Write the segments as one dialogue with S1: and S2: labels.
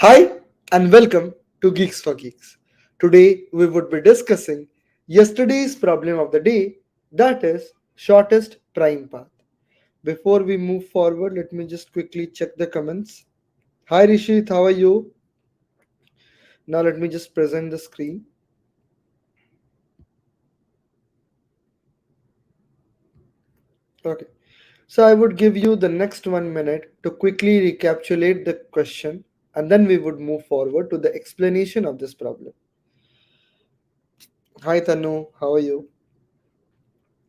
S1: Hi and welcome to Geeks for Geeks. Today we would be discussing yesterday's problem of the day, that is shortest prime path. Before we move forward, let me just quickly check the comments. Hi Rishit, how are you? Now let me just present the screen. Okay. So I would give you the next 1 minute to quickly recapitulate the question and then we would move forward to the explanation of this problem. Hi Tanu, how are you?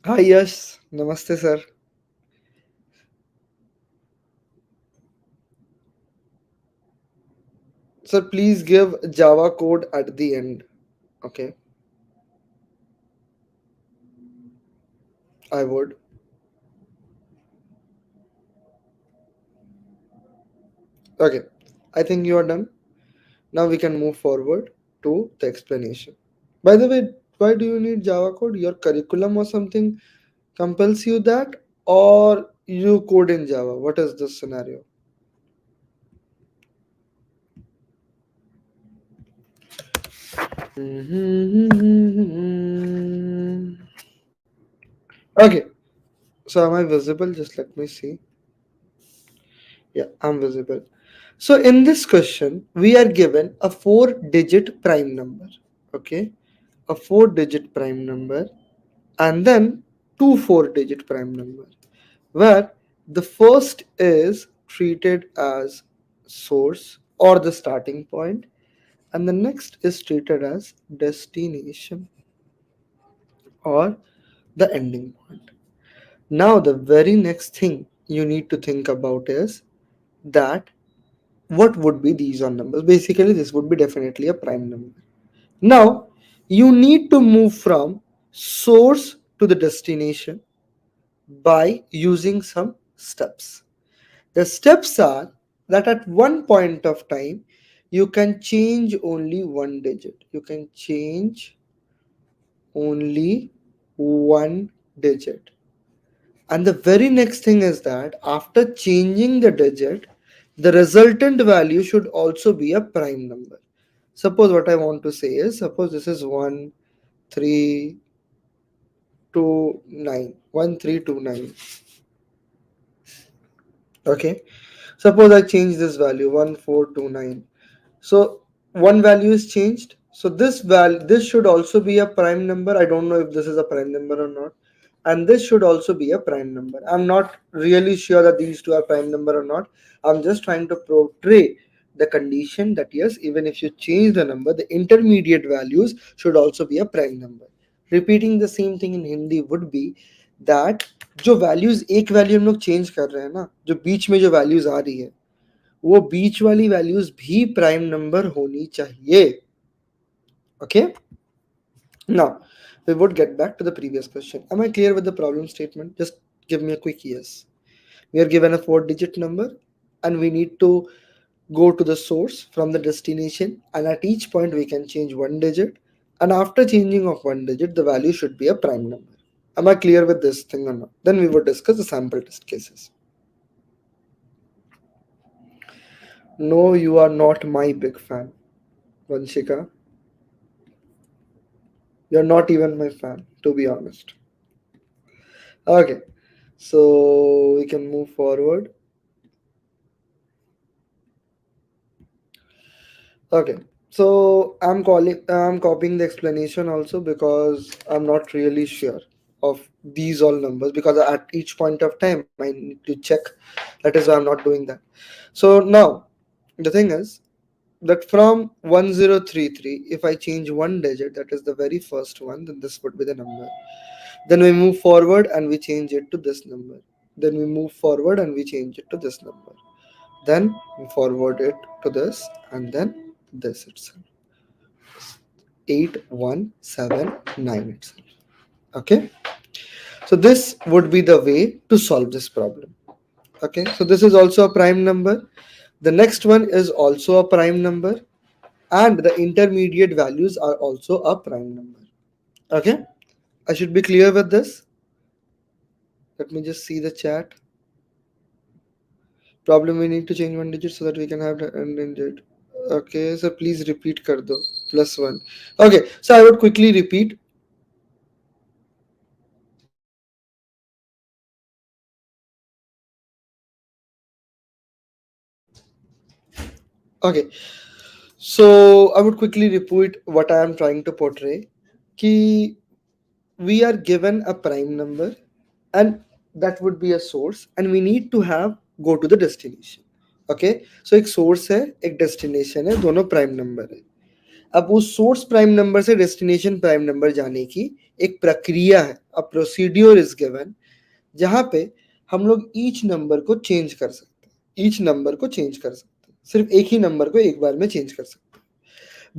S1: Hi Yash, namaste sir. Sir, please give Java code at the end. Okay, I would. Okay, I think you are done. Now we can move forward to the explanation. By the way, why do you need Java code? Your curriculum or something compels you that, or you code in Java? What is this scenario? Okay, so am I visible? Just let me see. Yeah, I'm visible. So in this question, we are given a four-digit prime number. Okay, a four-digit prime number, and then two four-digit prime number, where the first is treated as source or the starting point, and the next is treated as destination or the ending point. Now, the very next thing you need to think about is that what would be these on numbers. Basically this would be definitely a prime number. Now you need to move from source to the destination by using some steps. The steps are that at one point of time you can change only one digit. You can change only one digit. And the very next thing is that after changing the digit, the resultant value should also be a prime number. Suppose what I want to say is, suppose this is 1329. 1329. Okay. Suppose I change this value 1429. So one value is changed. So this should also be a prime number. I don't know if this is a prime number or not. And this should also be a prime number. I'm not really sure that these two are prime number or not. I'm just trying to portray the condition that yes, even if you change the number, the intermediate values should also be a prime number. Repeating the same thing in Hindi would be that जो values एक value हम लोग change कर रहे हैं ना, जो बीच में जो values आ रही है वो बीच वाली वैल्यूज भी प्राइम नंबर होनी चाहिए. Okay, now we would get back to the previous question. Am I clear with the problem statement? Just give me a quick yes. We are given a four-digit number and we need to go to the source from the destination, and at each point we can change one digit, and after changing of one digit the value should be a prime number. Am I clear with this thing or not? Then we would discuss the sample test cases. No, you are not my big fan, Vanshika. You're not even my fan, to be honest. Okay, so we can move forward. Okay, so I'm copying the explanation also because I'm not really sure of these all numbers because at each point of time I need to check. That is why I'm not doing that. So now the thing is that from 1033, if I change one digit, that is the very first one, then this would be the number. Then we move forward and we change it to this number. Then we move forward and we change it to this number. Then we forward it to this and then this itself. 8179 itself. Okay. So this would be the way to solve this problem. Okay. So this is also a prime number. The next one is also a prime number. And the intermediate values are also a prime number. Okay. I should be clear with this. Let me just see the chat. Problem, we need to change one digit so that we can have the end digit. Okay, so please repeat kar do. +1. Okay, so I would quickly repeat. Okay, so I would quickly repeat what I am trying to portray. Ki we are given a prime number, and that would be a source, and we need to have go to the destination. Okay, so एक source है, एक destination है, दोनों prime number है. अब उस source prime number से destination prime number जाने की एक प्रक्रिया है, अ प्रोसीड्योर इज गिवन, जहां पे हम लोग ईच नंबर को चेंज कर सकते हैं, ईच नंबर को चेंज कर सकते हैं, सिर्फ एक ही नंबर को एक बार में चेंज कर सकते हैं,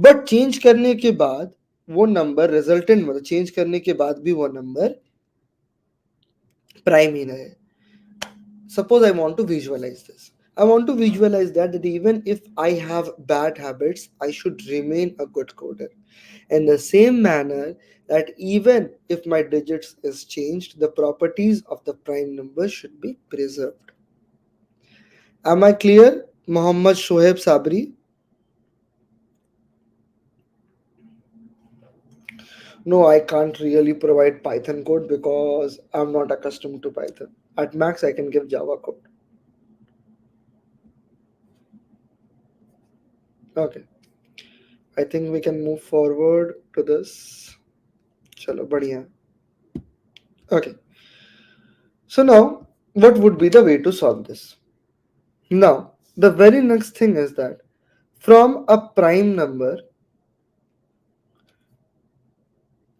S1: बट चेंज करने के बाद वो नंबर रिजल्टेंट मतलब चेंज करने के बाद भी वो नंबर प्राइम ही रहे. Suppose I want to visualize this. I want to visualize that even if I have bad habits, I should remain a good coder. In the same manner that even if my digits is changed, the properties of the prime number should be preserved. Am I clear? Muhammad Shoaib Sabri? No, I can't really provide Python code because I'm not accustomed to Python. At max, I can give Java code. Okay, I think we can move forward to this. Chalo, badhiya. Okay, so now what would be the way to solve this? Now, the very next thing is that from a prime number,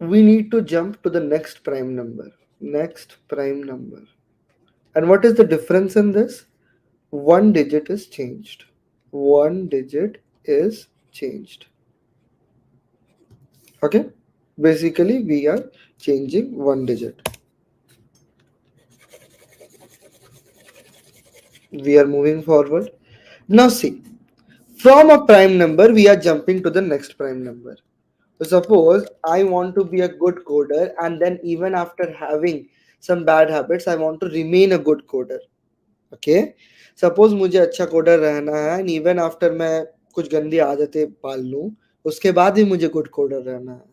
S1: we need to jump to the next prime number. Next prime number. And what is the difference in this? One digit is changed. One digit is changed. Okay? Basically, we are changing one digit. We are moving forward. Now, see, from a prime number, we are jumping to the next prime number. So suppose I want to be a good coder, and then even after having some bad habits, I want to remain a good coder. Okay? Suppose मुझे अच्छा coder रहना है, and even after मैं कुछ गंदी आदतें पाल लूँ, उसके बाद भी मुझे good coder रहना है.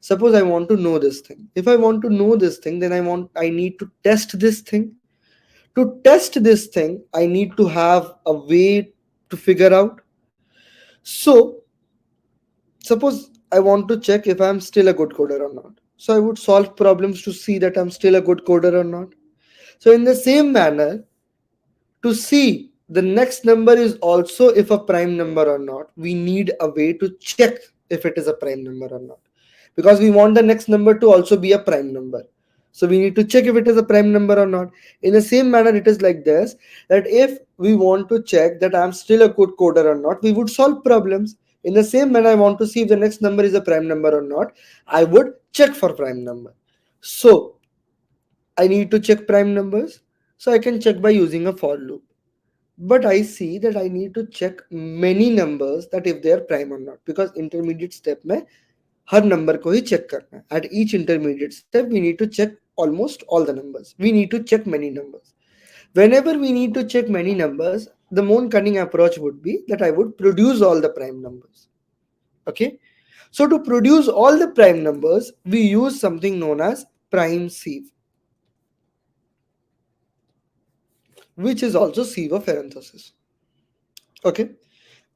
S1: Suppose I want to know this thing. If I want to know this thing, then I need to test this thing. To test this thing, I need to have a way to figure out. So suppose I want to check if I'm still a good coder or not. So I would solve problems to see that I'm still a good coder or not. So in the same manner, to see the next number is also if a prime number or not, we need a way to check if it is a prime number or not. Because we want the next number to also be a prime number. So we need to check if it is a prime number or not. In the same manner, it is like this, that if we want to check that I'm still a good coder or not, we would solve problems. In the same manner, I want to see if the next number is a prime number or not, I would check for prime number. So I need to check prime numbers. So I can check by using a for loop. But I see that I need to check many numbers that if they are prime or not, because intermediate step में हर number को ही check करना है. At each intermediate step we need to check almost all the numbers. We need to check many numbers. Whenever we need to check many numbers, the more cunning approach would be that I would produce all the prime numbers. Okay, so to produce all the prime numbers, we use something known as prime sieve, which is also sieve of parenthesis. Okay,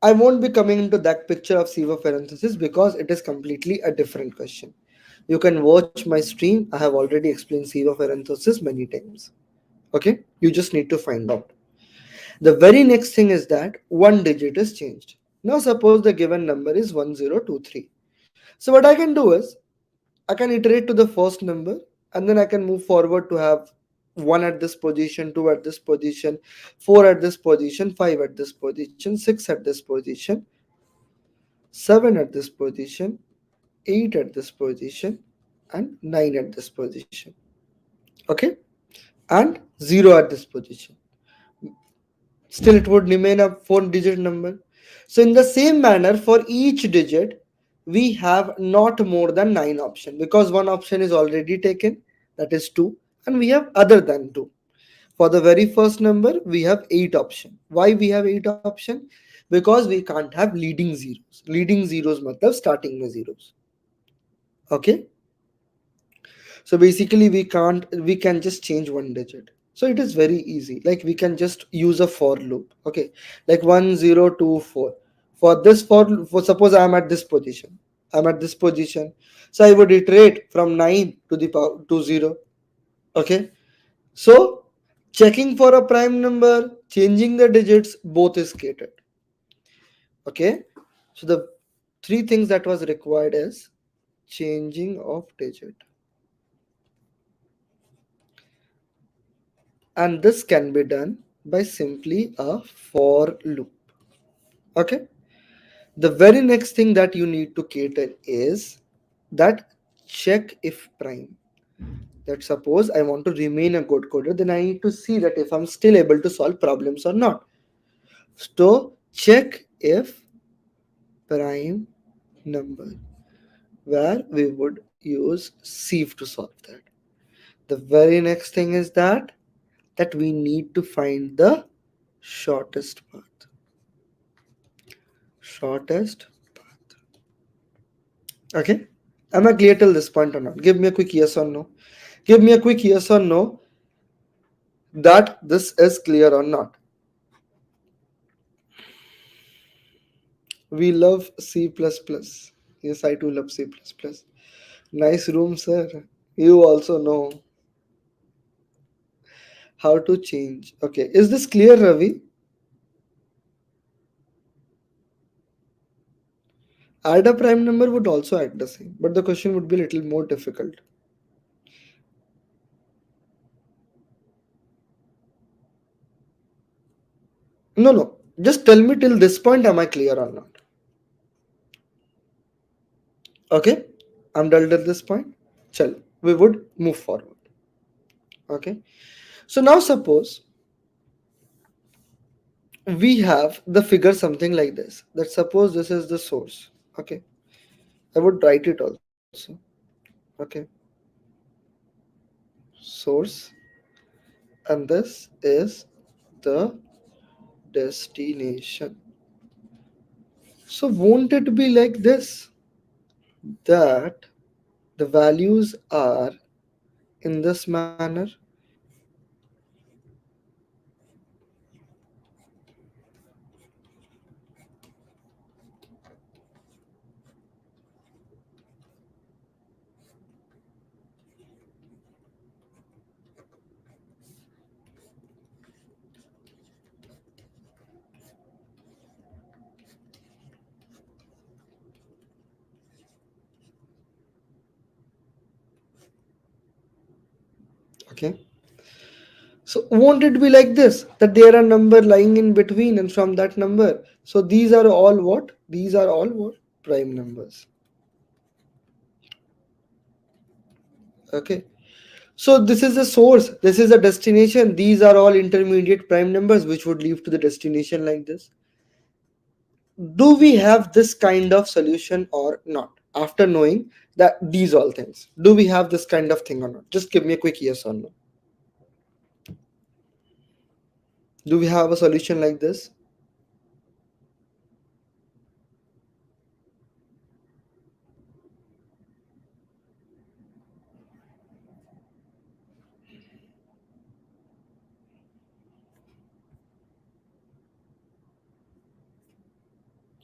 S1: I won't be coming into that picture of sieve of parenthesis because it is completely a different question. You can watch my stream. I have already explained sieve of parenthesis many times. Okay, you just need to find out. The very next thing is that one digit is changed. Now suppose the given number is 1023. So what I can do is I can iterate to the first number, and then I can move forward to have 1 at this position, 2 at this position, 4 at this position, 5 at this position, 6 at this position, 7 at this position, 8 at this position, and 9 at this position. Okay, and 0 at this position. Still it would remain a 4-digit number. So in the same manner, for each digit we have not more than 9 options, because one option is already taken, that is 2, and we have other than 2. For the very first number we have 8 options. Why we have 8 options? because we can't have leading zeros. Leading zeros matlab starting में zeros. Okay, so basically we can just change one digit. So it is very easy, like we can just use a for loop. Okay, like 1024. For this for suppose I am at this position, so I would iterate from 9 to the power to 0. Okay, so checking for a prime number, changing the digits, both is catered. Okay, so the three things that was required is changing of digit, and this can be done by simply a for loop. Okay, the very next thing that you need to cater is that check if prime. That suppose I want to remain a good coder, then I need to see that if I'm still able to solve problems or not. So check if prime number, where we would use sieve to solve that. The very next thing is that we need to find the shortest path. Shortest path. Okay. Am I clear till this point or not? Give me a quick yes or no. Give me a quick yes or no that this is clear or not. We love C++. Yes, I too love C++. Nice room, sir. You also know how to change. Okay. Is this clear, Ravi? Add a prime number would also act the same, but the question would be a little more difficult. No, no. Just tell me till this point, am I clear or not? Okay. I'm dull at this point. Chal, we would move forward. Okay. So now suppose we have the figure something like this. That suppose this is the source. Okay. I would write it also. Okay. Source, and this is the destination. So won't it be like this? That the values are in this manner. Okay. So won't it be like this? That there are number lying in between, and from that number. So these are all what? These are all what? Prime numbers. Okay. So this is the source, this is the destination. These are all intermediate prime numbers which would lead to the destination like this. Do we have this kind of solution or not? After knowing that these all things, do we have this kind of thing or not? Just give me a quick yes or no. Do we have a solution like this?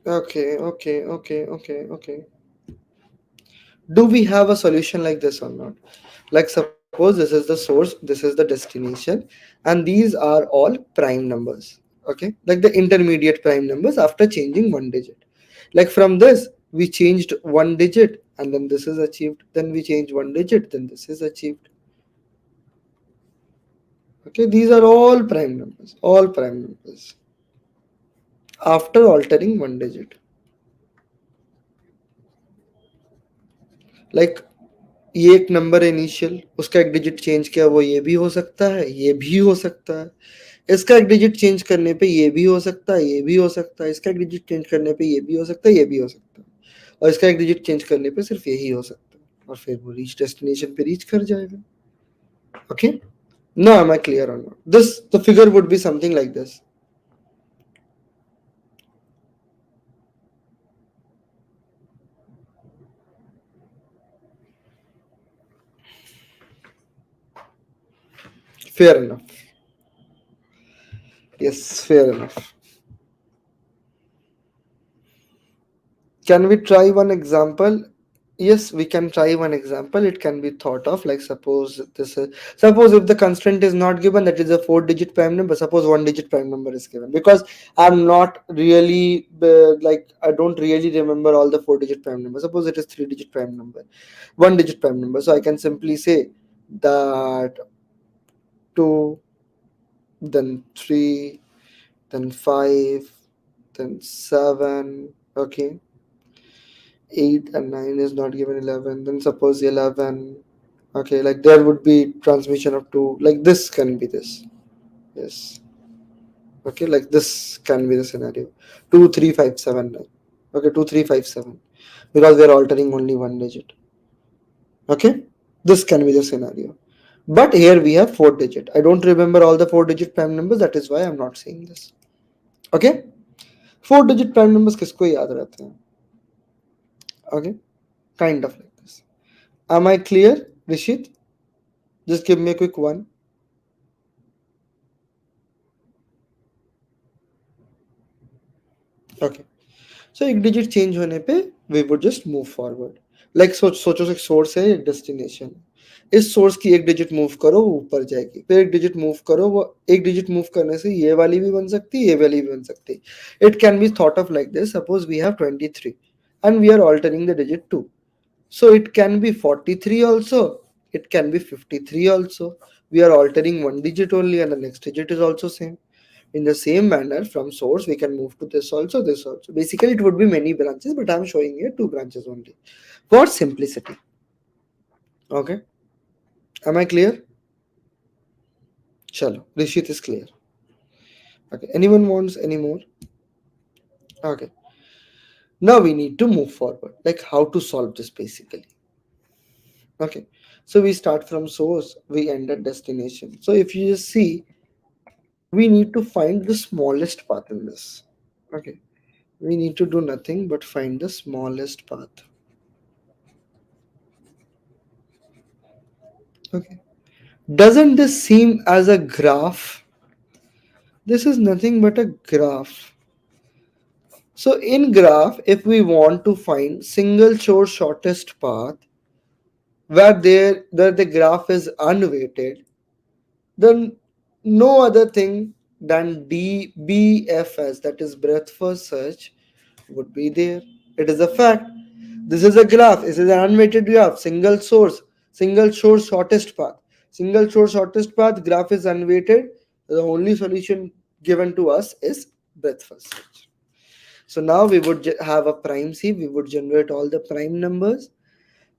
S1: Okay. Do we have a solution like this or not? Like suppose this is the source, this is the destination, and these are all prime numbers. Okay, like the intermediate prime numbers after changing one digit. Like from this we changed one digit and then this is achieved, then we change one digit, then this is achieved. Okay, these are all prime numbers after altering one digit. Like ये एक number है initial, उसका एक digit change किया, वो ये भी हो सकता है, ये भी हो सकता है, इसका एक डिजिट चेंज करने पे ये भी हो सकता है, ये भी हो सकता है, इसका एक डिजिट चेंज करने पे ये भी हो सकता है, ये भी हो सकता है, और इसका एक डिजिट चेंज करने पे सिर्फ यही हो सकता है, और फिर वो रीच डेस्टिनेशन पे रीच कर जाएगा. Okay, no am I clear और not? This the figure would be something like this. Fair enough. Yes, fair enough. Can we try one example? Yes, we can try one example. It can be thought of like suppose if the constraint is not given, that is a four-digit prime number. Suppose one-digit prime number is given, because I'm not really like I don't really remember all the four-digit prime numbers. Suppose it is three-digit prime number, one-digit prime number. So I can simply say that two, then three, then five, then seven. Okay, 8 and 9 is not given 11, then suppose 11. Okay, like there would be transmission of 2, like this can be this. Yes. Okay, like this can be the scenario. 2 3 5 7 9. Okay, 2 3 5 7, because we are altering only one digit. Okay, this can be the scenario. But here we have 4 digit. I don't remember all the 4 digit prime numbers, that is why I'm not saying this. Okay, 4 digit prime numbers किसको याद रहते हैं? Okay, kind of like this. Am I clear, Rishit? Just give me a quick one. Okay. So एक digit change होने पे we would just move forward. Like सोचो एक source है, एक डेस्टिनेशन. इस सोर्स की एक डिजिट मूव करो, वो ऊपर जाएगी. फिर एक डिजिट मूव करो, वो एक डिजिट मूव करने से ये वाली भी बन सकती है, ये वाली भी बन सकती है. It can be thought of like this. Suppose we have 23 and we are altering the digit 2. So it can be 43 also, it can be 53 also. We are altering one digit only and the next digit is also same. In the same manner, from source we can move to this also, this also. Basically it would be many branches, but I'm showing here two branches only for simplicity. Okay, am I clear? Chalo, Rishit is clear. Okay, anyone wants any more? Okay, now we need to move forward, like how to solve this basically. Okay, so we start from source, we end at destination. So if you just see, we need to find the smallest path in this. Okay, we need to do nothing but find the smallest path. Okay, doesn't this seem as a graph? This is nothing but a graph. So in graph, if we want to find single source shortest path where the graph is unweighted, then no other thing than DBFS, that is breadth first search, would be there. It is a fact. This is a graph. This is an unweighted graph. Single source shortest path. Single source shortest path, graph is unweighted. The only solution given to us is breadth first search. So now we would have a prime sieve. We would generate all the prime numbers.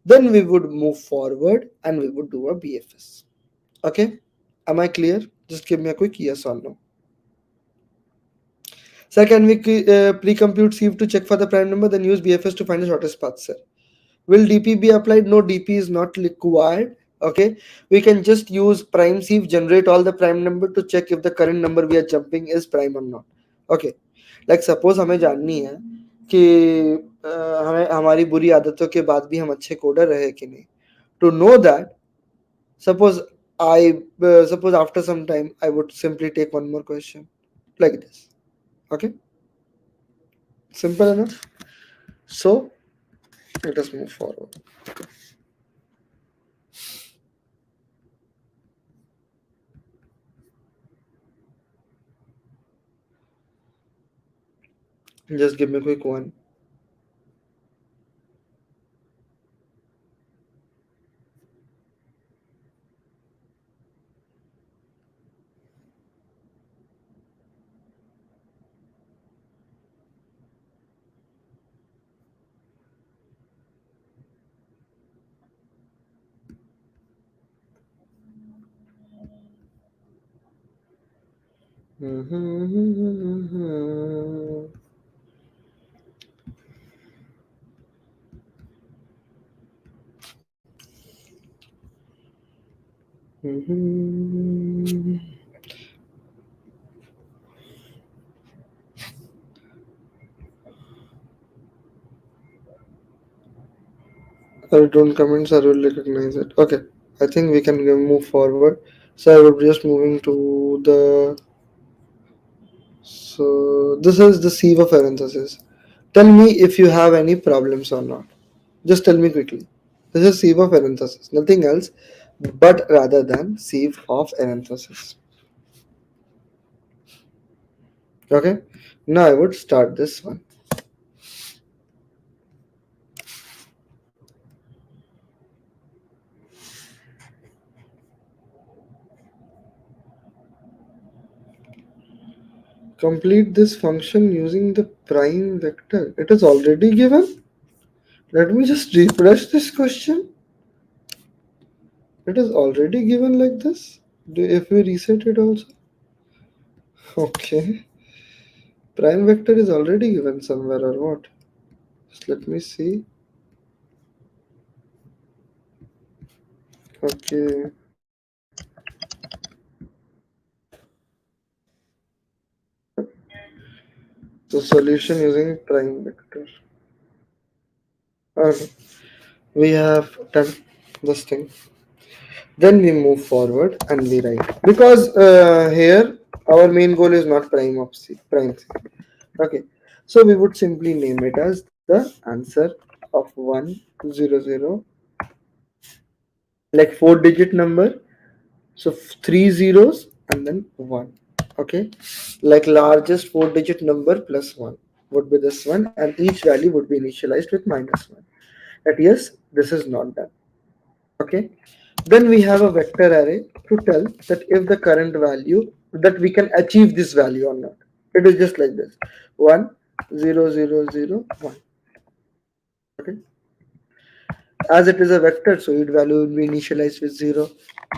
S1: Then we would move forward and we would do a BFS. Okay? Am I clear? Just give me a quick yes or no. Sir, can we pre-compute sieve to check for the prime number, then use BFS to find the shortest path, sir? Will DP be applied? No, DP is not required. Okay, we can just use prime sieve, generate all the prime number to check if the current number we are jumping is prime or not. Okay, like suppose हमें जाननी है कि हमें हमारी बुरी आदतों के बाद भी हम अच्छे कोडर रहे कि नहीं. To know that, suppose suppose after some time I would simply take one more question like this. Okay, simple enough. So let us move forward. Just give me a quick one. I don't comments, I will recognize it. Okay, I think we can move forward. So I would be just moving to the. So this is the sieve of parenthesis. Tell me if you have any problems or not. Just tell me quickly. This is sieve of parenthesis, nothing else, but rather than sieve of parenthesis. Okay. Now I would start this one. Complete this function using the prime vector. It is already given. Let me just refresh this question. It is already given like this. If we reset it also. Okay. Prime vector is already given somewhere or what? Just let me see. Okay. So solution using prime vector. Okay. We have done this thing. Then we move forward and we write because here our main goal is not prime of c prime c. Okay, so we would simply name it as the answer of 100, like 4-digit number. So three zeros and then one. Okay, like largest 4-digit number plus one would be this one, and each value would be initialized with -1. That yes, this is not done. Okay, then we have a vector array to tell that if the current value that we can achieve this value or not. It is just like this: 1 0 0 0 1. Okay, as it is a vector, so its value will be initialized with 0.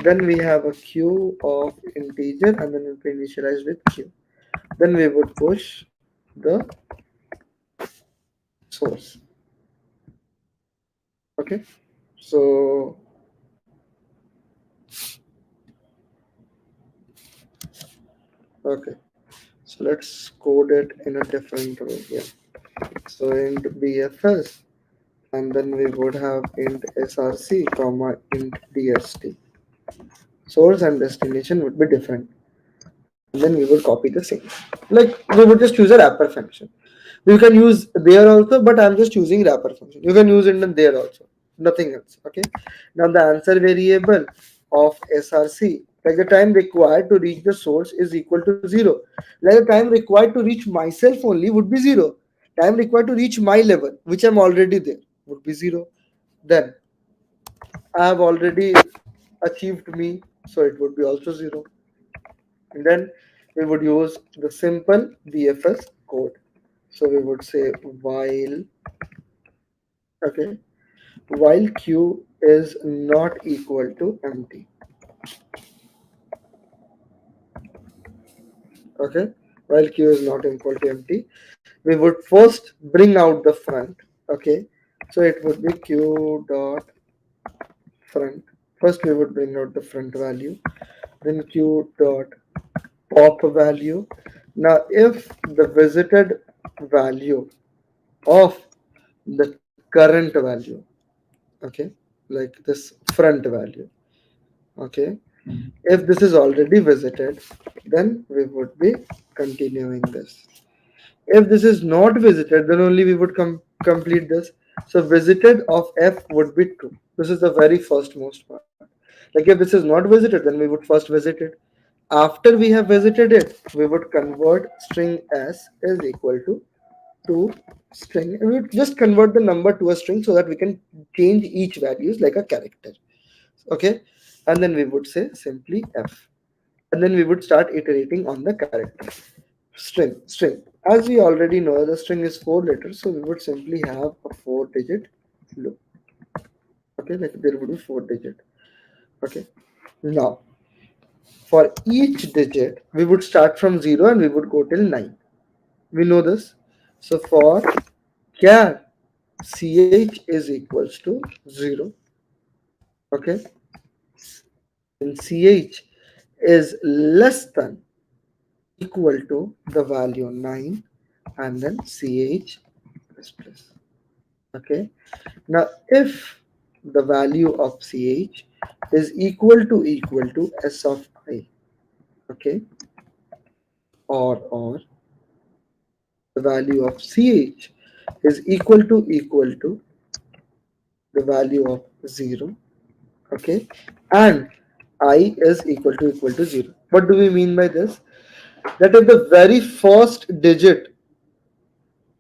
S1: Then we have a queue of integer and then it will be initialized with q. Then we would push the source. Okay, so okay, so let's code it in a different way. Yeah, so int bfs, and then we would have int src comma int dst. Source and destination would be different, and then we would copy the same. Like we would just use a wrapper function. You can use there also, but I'm just using wrapper function. You can use it in there also, nothing else. Okay, now the answer variable of src, like the time required to reach the source is equal to 0. Like the time required to reach myself only would be 0. Time required to reach my level, which I'm already there, would be 0. Then I have already achieved me, so it would be also 0. And then we would use the simple bfs code. So we would say while, okay, while q is not equal to empty. Okay, while q is not equal to empty, we would first bring out the front. Okay, so it would be q dot front. First we would bring out the front value, then q dot pop value. Now if the visited value of the current value, okay, like this front value, okay, if this is already visited, then we would be continuing this. If this is not visited, then only we would complete this. So visited of f would be true. This is the very first most part. Like if this is not visited, then we would first visit it. After we have visited it, we would convert string s is equal to string. And we would just convert the number to a string so that we can change each values like a character. Okay, and then we would say simply f, and then we would start iterating on the character. String, as we already know, the string is 4 letters, so we would simply have a 4-digit loop. Okay, like there would be 4 digit. Okay, now for each digit we would start from 0 and we would go till 9. We know this. So for char ch is equals to 0. Okay, and ch is less than equal to the value 9 and then ch plus plus. Okay, now if the value of ch is equal to S of I. Okay, or the value of CH is equal to the value of 0. Okay, and I is equal to 0. What do we mean by this? That if the very first digit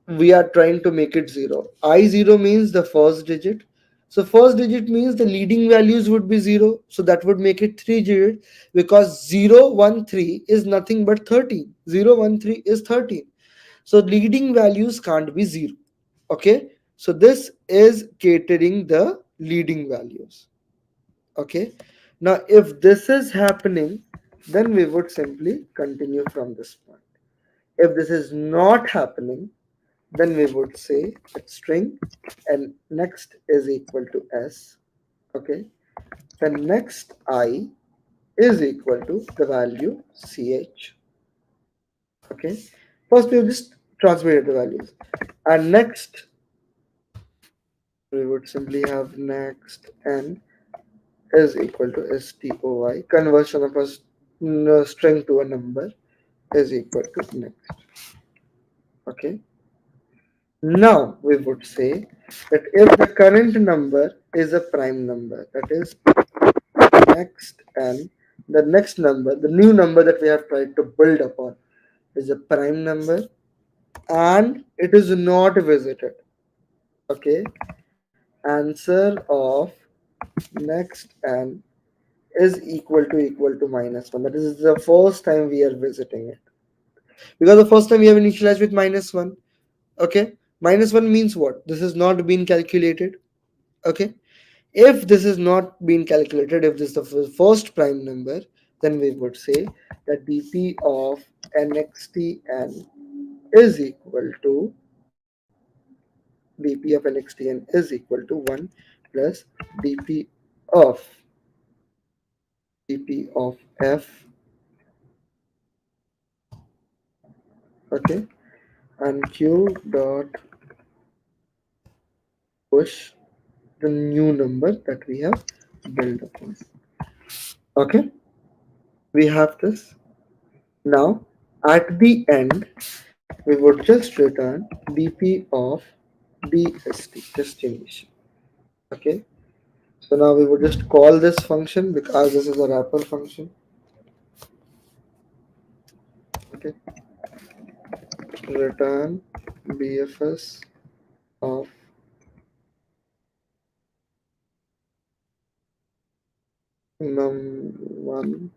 S1: we are trying to make it 0, I0 means the first digit. So first digit means the leading values would be 0, so that would make it 3 digit, because 013 is nothing but 13. 013 is 13, so leading values can't be 0. Okay, so this is catering the leading values. Okay, now if this is happening, then we would simply continue from this point. If this is not happening, then we would say that string and next is equal to S. Okay, then next I is equal to the value CH. Okay, first we have just transmitted the values, and next we would simply have next n is equal to STOI. Conversion of a string to a number is equal to next. Okay, now we would say that if the current number is a prime number, that is next n, the next number, the new number that we have tried to build upon, is a prime number and it is not visited. Okay, answer of next n is equal to -1. That is the first time we are visiting it, because the first time we have initialized with -1. Okay, -1 means what? This has not been calculated. Okay, if this is not been calculated, if this is the first prime number, then we would say that dp of nxtn is equal to dp of nxtn is equal to 1 plus dp of f. Okay, and q dot push the new number that we have built upon. Okay, we have this. Now at the end we would just return dp of dst, destination. Okay, so now we would just call this function because this is a wrapper function. Okay, return bfs of num1.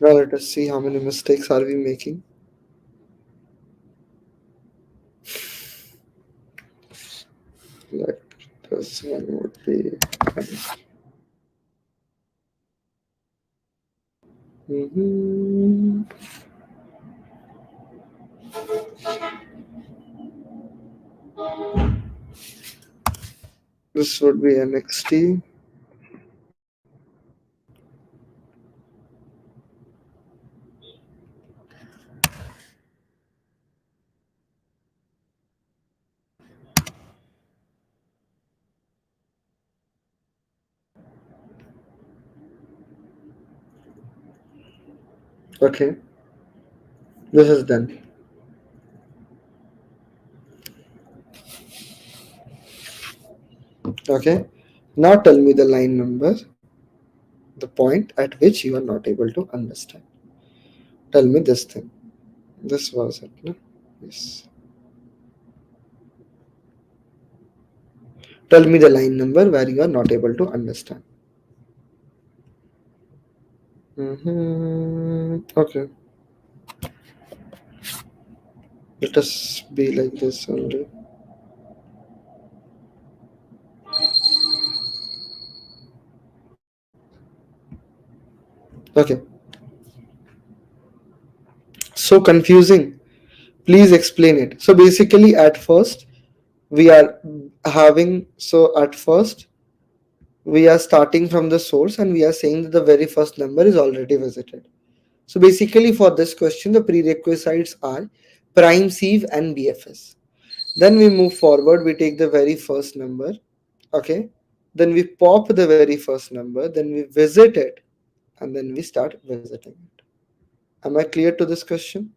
S1: Now let us see how many mistakes are we making. Like this one would be Mhm. This would be nxt. Okay, this is done. Okay, now tell me the line number, the point at which you are not able to understand. Tell me this thing. This was it, no? Yes. Tell me the line number where you are not able to understand. Okay, let us be like this only. Okay, so confusing. Please explain it. So basically, at first, we are at first, we are starting from the source and we are saying that the very first number is already visited. So basically, for this question, the prerequisites are prime sieve and BFS. Then we move forward, we take the very first number, okay? Then we pop the very first number, then we visit it, and then we start visiting it. Am I clear to this question?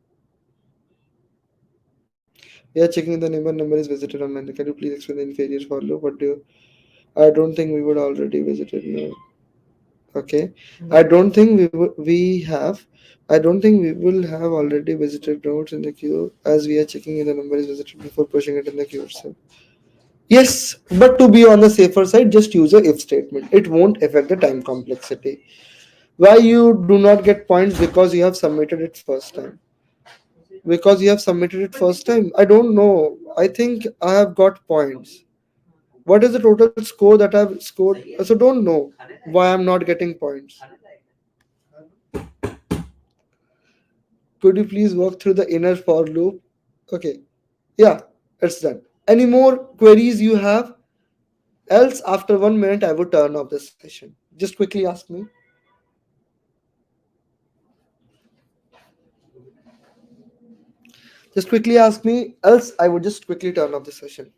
S1: We are checking the number is visited online. Can you please explain the inferior for loop? What do you? I don't think we would already visited. No. Okay. I don't think we have. I don't think we will have already visited nodes in the queue as we are checking if the number is visited before pushing it in the queue itself. Yes, but to be on the safer side, just use a if statement. It won't affect the time complexity. Why you do not get points? Because you have submitted it first time. Because you have submitted it first time. I don't know. I think I have got points. What is the total score that I've scored? So don't know why I'm not getting points. Could you please walk through the inner for loop? Okay. Yeah, it's done. Any more queries you have? Else, after 1 minute, I would turn off the session. Just quickly ask me. Just quickly ask me. Else, I would just quickly turn off the session.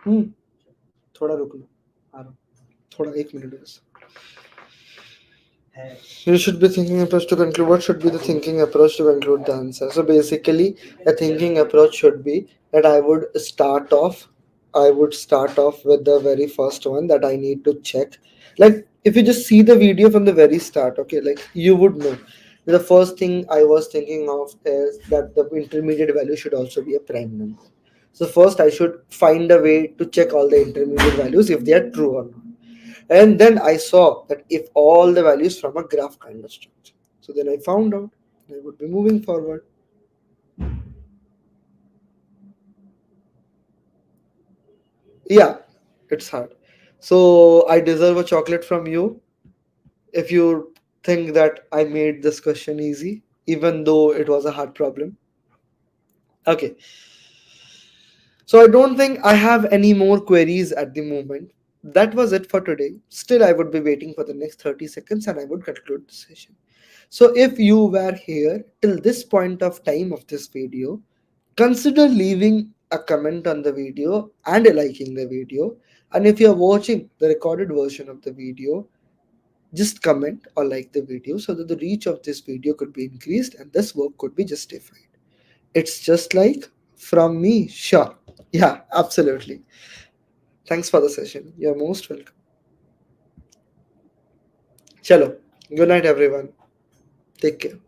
S1: हम्म थोड़ा रुक लो आ रहा हूँ थोड़ा 1 minute बस You should be thinking approach to conclude. What should be the thinking approach to conclude the answer? So basically, a thinking approach should be that I would start off with the very first one that I need to check. Like if you just see the video from the very start, okay, like you would know. The first thing I was thinking of is that the intermediate value should also be a prime number. So first I should find a way to check all the intermediate values if they are true or not. And then I saw that if all the values from a graph kind of structure. So then I found out I would be moving forward. Yeah, it's hard. So I deserve a chocolate from you if you think that I made this question easy, even though it was a hard problem. Okay, so I don't think I have any more queries at the moment. That was it for today. Still, I would be waiting for the next 30 seconds and I would conclude the session. So if you were here till this point of time of this video, consider leaving a comment on the video and liking the video. And if you're watching the recorded version of the video, just comment or like the video so that the reach of this video could be increased and this work could be justified. It's just like from me, sure. Yeah, absolutely. Thanks for the session. You're most welcome. Chalo. Good night, everyone. Take care.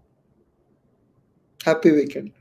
S1: Happy weekend.